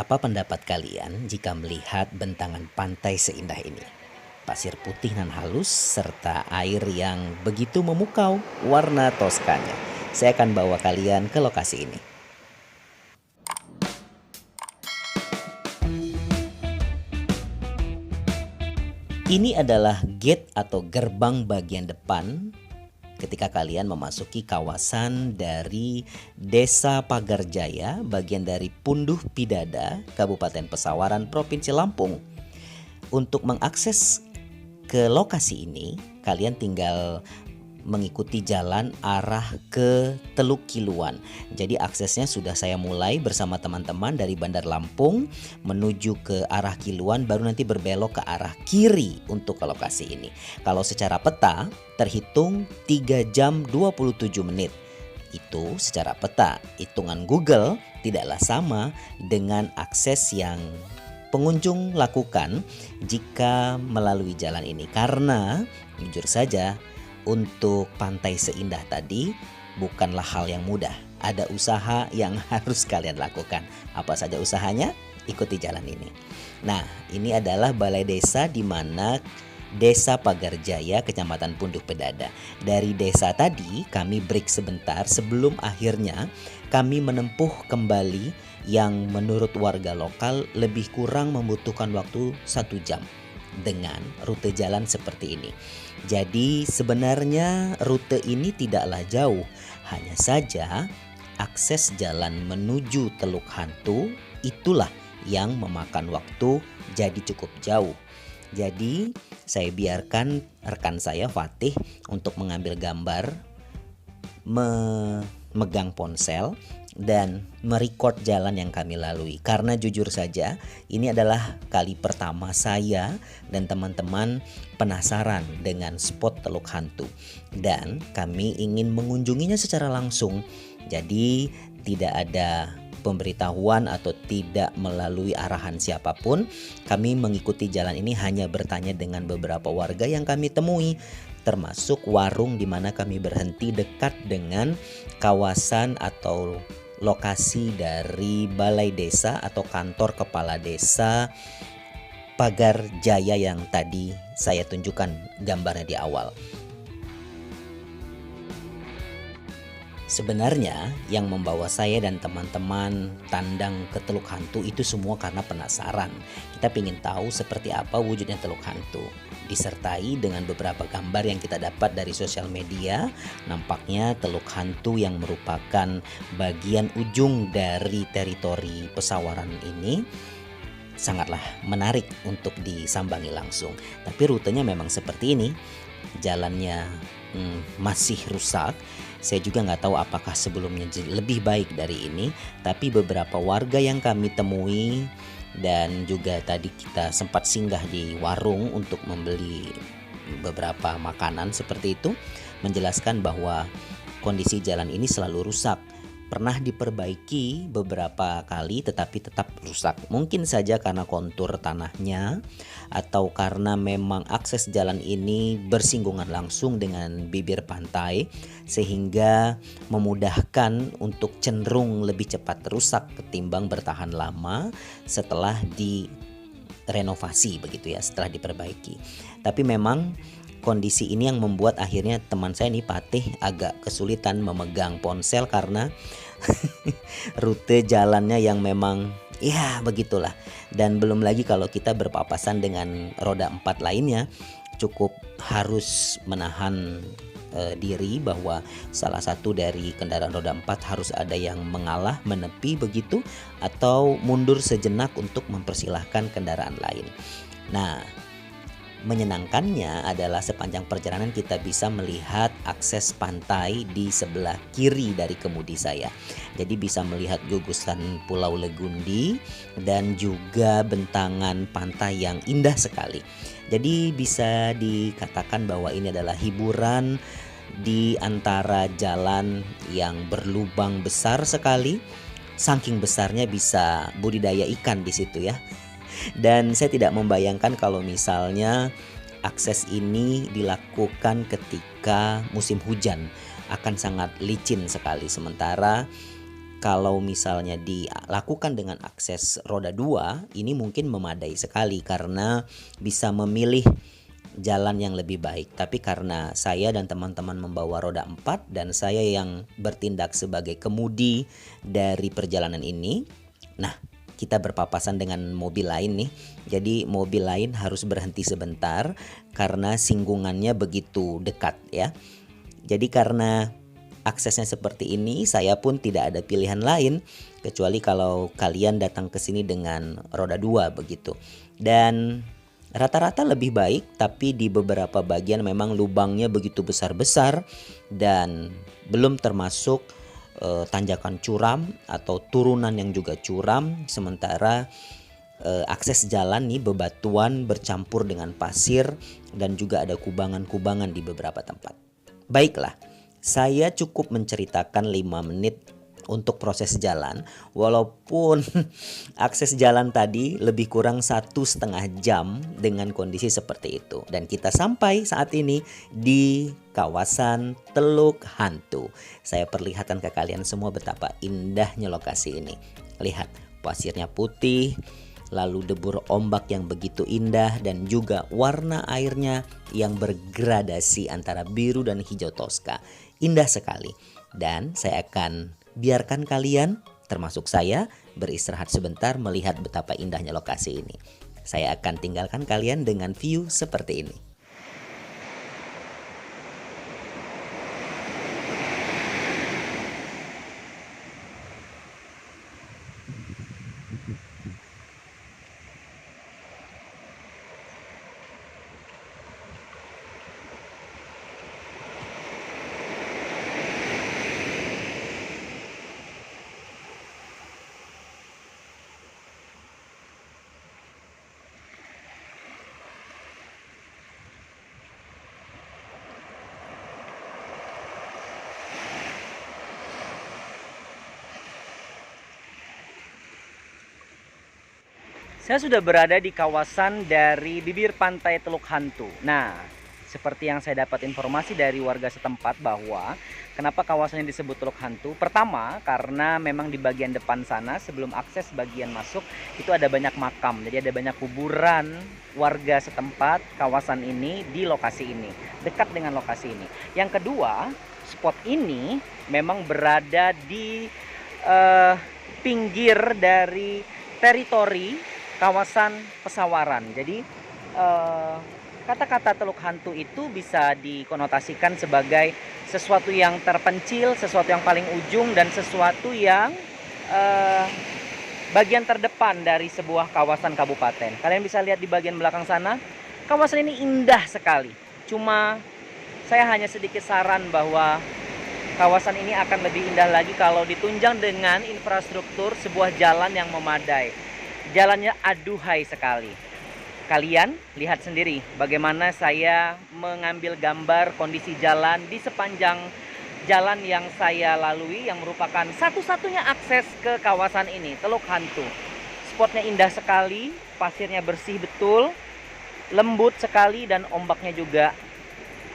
Apa pendapat kalian jika melihat bentangan pantai seindah ini? Pasir putih nan halus serta air yang begitu memukau warna Toskanya. Saya akan bawa kalian ke lokasi ini. Ini adalah gate atau gerbang bagian depan ketika kalian memasuki kawasan dari Desa Pagarjaya, bagian dari Punduh Pidada, Kabupaten Pesawaran, Provinsi Lampung. Untuk mengakses ke lokasi ini, kalian tinggal mengikuti jalan arah ke Teluk Kiluan. Jadi aksesnya sudah saya mulai bersama teman-teman dari Bandar Lampung menuju ke arah Kiluan, baru nanti berbelok ke arah kiri untuk ke lokasi ini. Kalau secara peta terhitung 3 jam 27 menit. Itu secara peta. Hitungan Google tidaklah sama dengan akses yang pengunjung lakukan jika melalui jalan ini, karena jujur saja untuk pantai seindah tadi bukanlah hal yang mudah. Ada usaha yang harus kalian lakukan. Apa saja usahanya? Ikuti jalan ini. Nah, ini adalah balai desa di mana Desa Pagarjaya, Kecamatan Punduh Pidada. Dari desa tadi kami break sebentar sebelum akhirnya kami menempuh kembali yang menurut warga lokal lebih kurang membutuhkan waktu 1 jam dengan rute jalan seperti ini. Jadi sebenarnya rute ini tidaklah jauh, hanya saja akses jalan menuju Teluk Hantu itulah yang memakan waktu jadi cukup jauh. Jadi saya biarkan rekan saya Fatih untuk mengambil gambar, memegang ponsel dan merecord jalan yang kami lalui. Karena jujur saja ini adalah kali pertama saya dan teman-teman penasaran dengan spot Teluk Hantu, dan kami ingin mengunjunginya secara langsung. Jadi tidak ada pemberitahuan atau tidak melalui arahan siapapun. Kami mengikuti jalan ini hanya bertanya dengan beberapa warga yang kami temui, termasuk warung di mana kami berhenti dekat dengan kawasan atau lokasi dari balai desa atau kantor kepala desa Pagarjaya yang tadi saya tunjukkan gambarnya di awal. Sebenarnya yang membawa saya dan teman-teman tandang ke Teluk Hantu itu semua karena penasaran. Kita ingin tahu seperti apa wujudnya Teluk Hantu. Disertai dengan beberapa gambar yang kita dapat dari sosial media, nampaknya Teluk Hantu yang merupakan bagian ujung dari teritori Pesawaran ini sangatlah menarik untuk disambangi langsung. Tapi rutenya memang seperti ini. Jalannya masih rusak. Saya juga nggak tahu apakah sebelumnya lebih baik dari ini. Tapi beberapa warga yang kami temui dan juga tadi kita sempat singgah di warung untuk membeli beberapa makanan seperti itu, menjelaskan bahwa kondisi jalan ini selalu rusak. Pernah diperbaiki beberapa kali tetapi tetap rusak. Mungkin saja karena kontur tanahnya atau karena memang akses jalan ini bersinggungan langsung dengan bibir pantai sehingga memudahkan untuk cenderung lebih cepat rusak ketimbang bertahan lama setelah direnovasi begitu ya, setelah diperbaiki. Tapi memang kondisi ini yang membuat akhirnya teman saya nih Patih agak kesulitan memegang ponsel karena rute jalannya yang memang ya begitulah. Dan belum lagi kalau kita berpapasan dengan roda 4 lainnya, cukup harus menahan diri bahwa salah satu dari kendaraan roda 4 harus ada yang mengalah, menepi begitu, atau mundur sejenak untuk mempersilahkan kendaraan lain. Nah, menyenangkannya adalah sepanjang perjalanan kita bisa melihat akses pantai di sebelah kiri dari kemudi saya. Jadi bisa melihat gugusan Pulau Legundi dan juga bentangan pantai yang indah sekali. Jadi bisa dikatakan bahwa ini adalah hiburan di antara jalan yang berlubang besar sekali. Saking besarnya bisa budidaya ikan di situ ya. Dan saya tidak membayangkan kalau misalnya akses ini dilakukan ketika musim hujan, akan sangat licin sekali. Sementara Kalau misalnya dilakukan dengan akses roda 2, ini mungkin memadai sekali karena bisa memilih jalan yang lebih baik. Tapi karena saya dan teman-teman membawa roda 4 dan saya yang bertindak sebagai kemudi dari perjalanan ini, nah kita berpapasan dengan mobil lain nih. Jadi mobil lain harus berhenti sebentar karena singgungannya begitu dekat ya. Jadi karena aksesnya seperti ini, saya pun tidak ada pilihan lain kecuali kalau kalian datang ke sini dengan roda 2 begitu. Dan rata-rata lebih baik, tapi di beberapa bagian memang lubangnya begitu besar-besar dan belum termasuk tanjakan curam atau turunan yang juga curam. Sementara akses jalan nih bebatuan bercampur dengan pasir dan juga ada kubangan-kubangan di beberapa tempat. Baiklah, saya cukup menceritakan 5 menit untuk proses jalan, walaupun akses jalan tadi lebih kurang 1,5 jam dengan kondisi seperti itu. Dan kita sampai saat ini di kawasan Teluk Hantu. Saya perlihatkan ke kalian semua betapa indahnya lokasi ini. Lihat, pasirnya putih, lalu debur ombak yang begitu indah, dan juga warna airnya yang bergradasi antara biru dan hijau toska. Indah sekali. Dan saya akan biarkan kalian, termasuk saya, beristirahat sebentar melihat betapa indahnya lokasi ini. Saya akan tinggalkan kalian dengan view seperti ini. Saya sudah berada di kawasan dari bibir pantai Teluk Hantu. Nah, seperti yang saya dapat informasi dari warga setempat bahwa kenapa kawasannya disebut Teluk Hantu. Pertama, karena memang di bagian depan sana sebelum akses bagian masuk itu ada banyak makam. Jadi ada banyak kuburan warga setempat kawasan ini di lokasi ini, dekat dengan lokasi ini. Yang kedua, spot ini memang berada di pinggir dari teritori kawasan pesawaran. Jadi kata-kata Teluk Hantu itu bisa dikonotasikan sebagai sesuatu yang terpencil, sesuatu yang paling ujung, dan sesuatu yang bagian terdepan dari sebuah kawasan kabupaten. Kalian bisa lihat di bagian belakang sana, kawasan ini indah sekali. Cuma saya hanya sedikit saran bahwa kawasan ini akan lebih indah lagi kalau ditunjang dengan infrastruktur sebuah jalan yang memadai. Jalannya aduhai sekali. Kalian lihat sendiri bagaimana saya mengambil gambar kondisi jalan di sepanjang jalan yang saya lalui, yang merupakan satu-satunya akses ke kawasan ini, Teluk Hantu. Spotnya indah sekali, pasirnya bersih betul, lembut sekali, dan ombaknya juga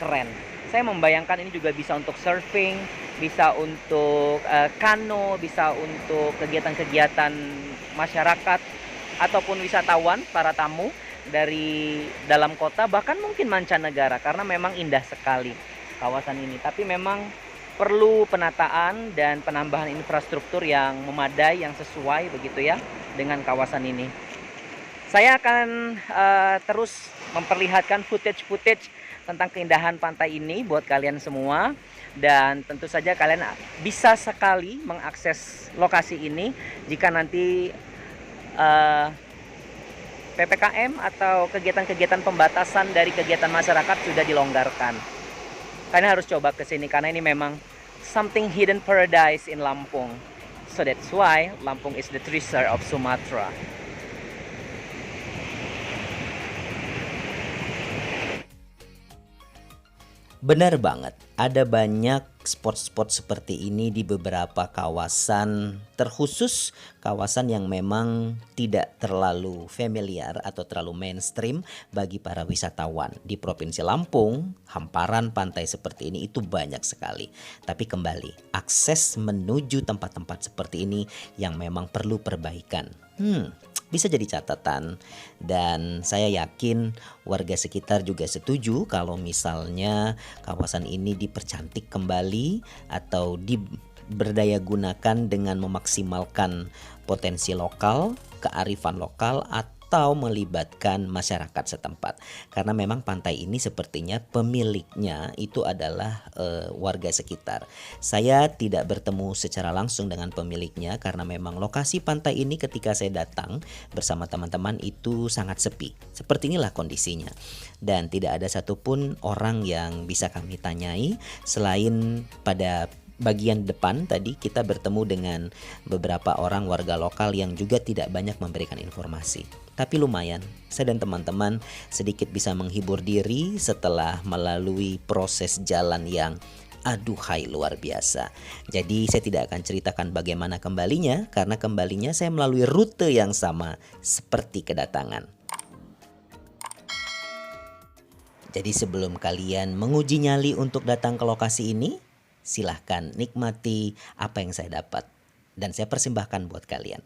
keren. Saya membayangkan ini juga bisa untuk surfing, bisa untuk kano, bisa untuk kegiatan-kegiatan masyarakat ataupun wisatawan, para tamu dari dalam kota, bahkan mungkin mancanegara, karena memang indah sekali kawasan ini. Tapi memang perlu penataan dan penambahan infrastruktur yang memadai, yang sesuai begitu ya dengan kawasan ini. Saya akan terus memperlihatkan footage tentang keindahan pantai ini buat kalian semua. Dan tentu saja kalian bisa sekali mengakses lokasi ini jika nanti PPKM atau kegiatan-kegiatan pembatasan dari kegiatan masyarakat sudah dilonggarkan. Kalian harus coba ke sini karena ini memang something hidden paradise in Lampung. So that's why Lampung is the treasure of Sumatra. Benar banget, ada banyak spot-spot seperti ini di beberapa kawasan terkhusus, kawasan yang memang tidak terlalu familiar atau terlalu mainstream bagi para wisatawan. Di Provinsi Lampung, hamparan pantai seperti ini itu banyak sekali. Tapi kembali, akses menuju tempat-tempat seperti ini yang memang perlu perbaikan. Bisa jadi catatan, dan saya yakin warga sekitar juga setuju kalau misalnya kawasan ini dipercantik kembali atau diberdaya gunakan dengan memaksimalkan potensi lokal, kearifan lokal, atau melibatkan masyarakat setempat. Karena memang pantai ini sepertinya pemiliknya itu adalah warga sekitar. Saya tidak bertemu secara langsung dengan pemiliknya karena memang lokasi pantai ini ketika saya datang bersama teman-teman itu sangat sepi. Seperti inilah kondisinya. Dan tidak ada satupun orang yang bisa kami tanyai selain pada bagian depan tadi kita bertemu dengan beberapa orang warga lokal yang juga tidak banyak memberikan informasi. Tapi lumayan, saya dan teman-teman sedikit bisa menghibur diri setelah melalui proses jalan yang aduhai luar biasa. Jadi saya tidak akan ceritakan bagaimana kembalinya, karena kembalinya saya melalui rute yang sama seperti kedatangan. Jadi sebelum kalian menguji nyali untuk datang ke lokasi ini, silahkan nikmati apa yang saya dapat dan saya persembahkan buat kalian.